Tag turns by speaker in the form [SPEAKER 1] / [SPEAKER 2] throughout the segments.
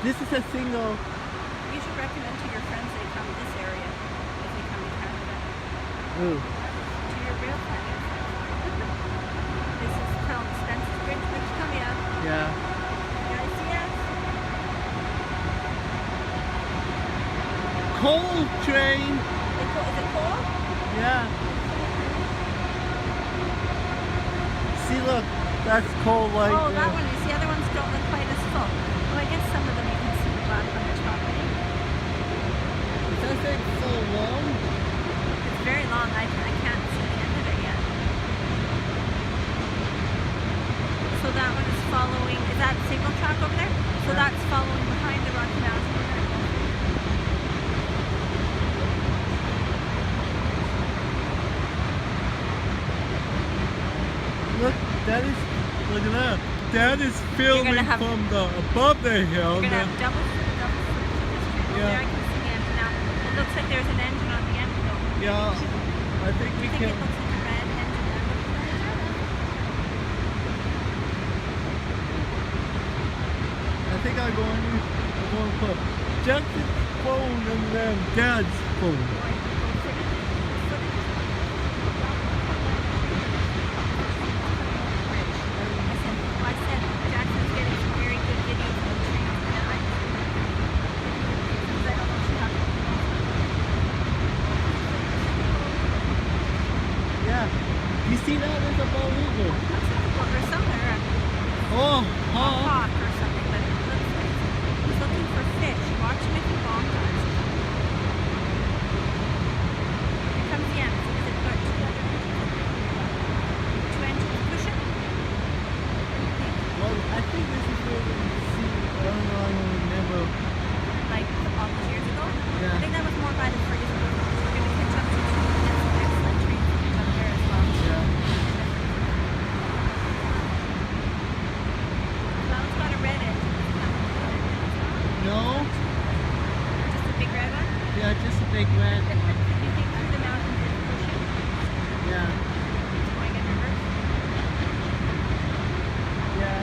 [SPEAKER 1] This is a single.
[SPEAKER 2] You should recommend to your friends they come to this area if they come to Canada.
[SPEAKER 1] Ooh.
[SPEAKER 2] To your real friends. This is called Spencer's Bridge, British Columbia.
[SPEAKER 1] Yeah.
[SPEAKER 2] You guys see us?
[SPEAKER 1] Coal train.
[SPEAKER 2] Is it cool?
[SPEAKER 1] Yeah. See, look, that's coal right
[SPEAKER 2] Oh,
[SPEAKER 1] there.
[SPEAKER 2] that one is. The other ones don't look quite as full. Oh, I guess some of them you can see the black on the top.
[SPEAKER 1] Is that thing so long?
[SPEAKER 2] It's very long. I can't see the end of it yet. So that one is following. Is that signal track over there? So that's following behind the Rocky Mountain.
[SPEAKER 1] Look, that is, look at that. That is filming from the above the hill.
[SPEAKER 2] You're gonna have double switch.
[SPEAKER 1] Yeah.
[SPEAKER 2] There I can see the engine now. It looks like there's an engine on the end though.
[SPEAKER 1] Yeah, I think we
[SPEAKER 2] I think
[SPEAKER 1] can.
[SPEAKER 2] it looks like a red engine.
[SPEAKER 1] I think I'm going to put Justin's phone and then Dad's phone.
[SPEAKER 2] I said Jackson's getting some very good videos of the trains and I don't know if she has
[SPEAKER 1] Yeah. You see that? There's a bald eagle.
[SPEAKER 2] or somewhere.
[SPEAKER 1] Oh,
[SPEAKER 2] Hawk or something, but it looks like he's looking for fish. Watch him if he bonks us. Here comes the end. Is it put two engines push it?
[SPEAKER 1] Well, I think this is where we see, I don't remember.
[SPEAKER 2] Like all those years ago?
[SPEAKER 1] Yeah.
[SPEAKER 2] I think that was more by the Ferguson Road. We're going to catch up to some excellent trains up there as well.
[SPEAKER 1] Yeah.
[SPEAKER 2] That one's got a red engine.
[SPEAKER 1] No?
[SPEAKER 2] Just a big red one?
[SPEAKER 1] Yeah, just a big red one.
[SPEAKER 2] Do you think through the mountains is pushing?
[SPEAKER 1] Yeah.
[SPEAKER 2] It's going in reverse?
[SPEAKER 1] Yeah.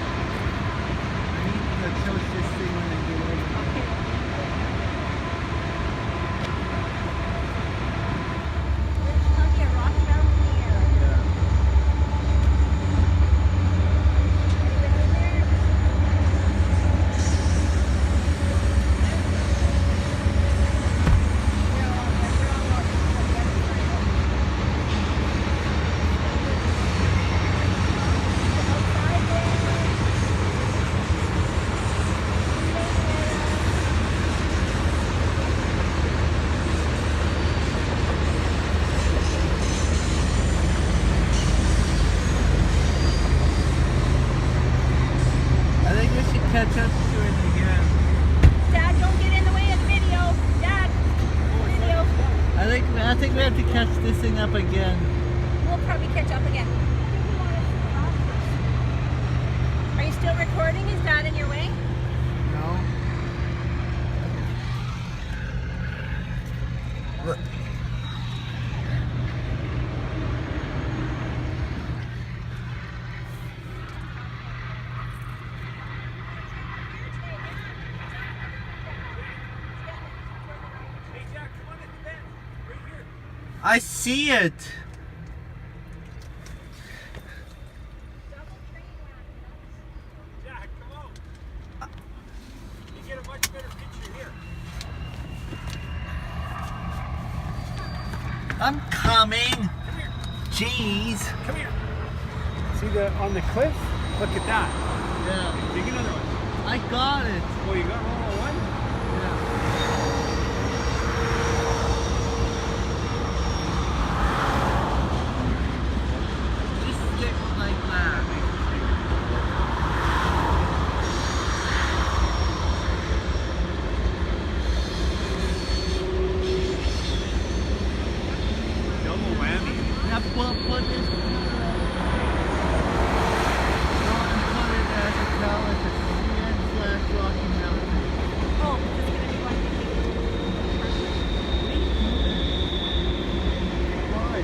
[SPEAKER 1] I need to touch this thing when I get over.
[SPEAKER 2] Okay. British Columbia, Rocky Mountain here.
[SPEAKER 1] Yeah. I think we should catch up to it again.
[SPEAKER 2] Dad, don't get in the way of the video. Dad, video.
[SPEAKER 1] I think we have to catch this thing up again.
[SPEAKER 2] We'll probably catch up again. Are you still recording? Is Dad in your way?
[SPEAKER 1] No. Look. I see it.
[SPEAKER 3] Jack, come on. You get a much better picture here.
[SPEAKER 1] I'm coming.
[SPEAKER 3] Come here.
[SPEAKER 1] Jeez.
[SPEAKER 3] Come here. See the on the cliff? Look at that.
[SPEAKER 1] Yeah.
[SPEAKER 3] Take another one.
[SPEAKER 1] I got it.
[SPEAKER 3] Oh, you got one?
[SPEAKER 1] Yeah. Just stick like that.
[SPEAKER 3] Double whammy.
[SPEAKER 1] Now put this. Go and put it as a tell at the CN/Rocky Mountain.
[SPEAKER 2] Oh, it's going to be one
[SPEAKER 1] Why?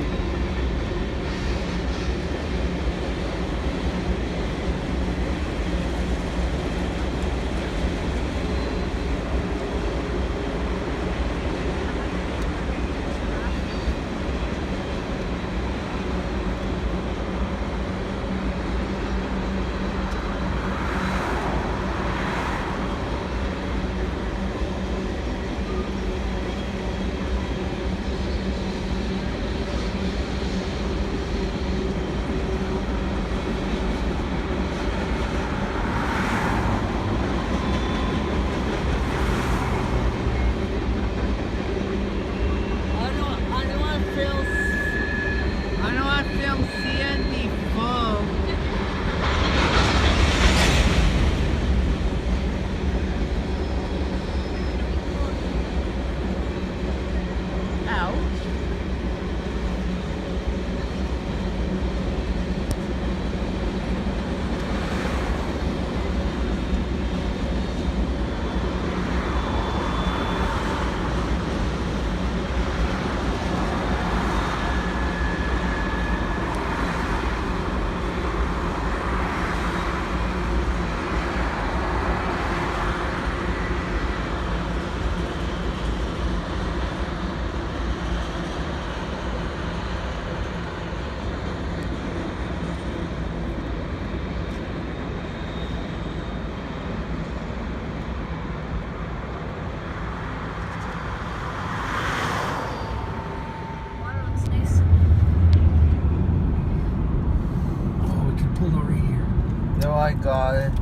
[SPEAKER 1] I got it.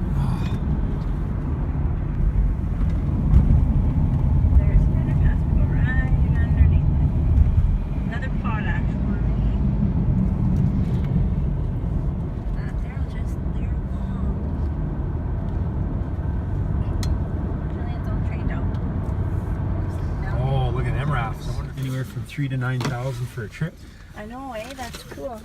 [SPEAKER 2] There's the underpass. We go right underneath it. Another pot, actually. They're just, they're long. Julian's all trained out.
[SPEAKER 3] Oh, look at them rafts. I wonder anywhere from 3,000 to 9,000 for a trip.
[SPEAKER 2] I know, eh? That's cool.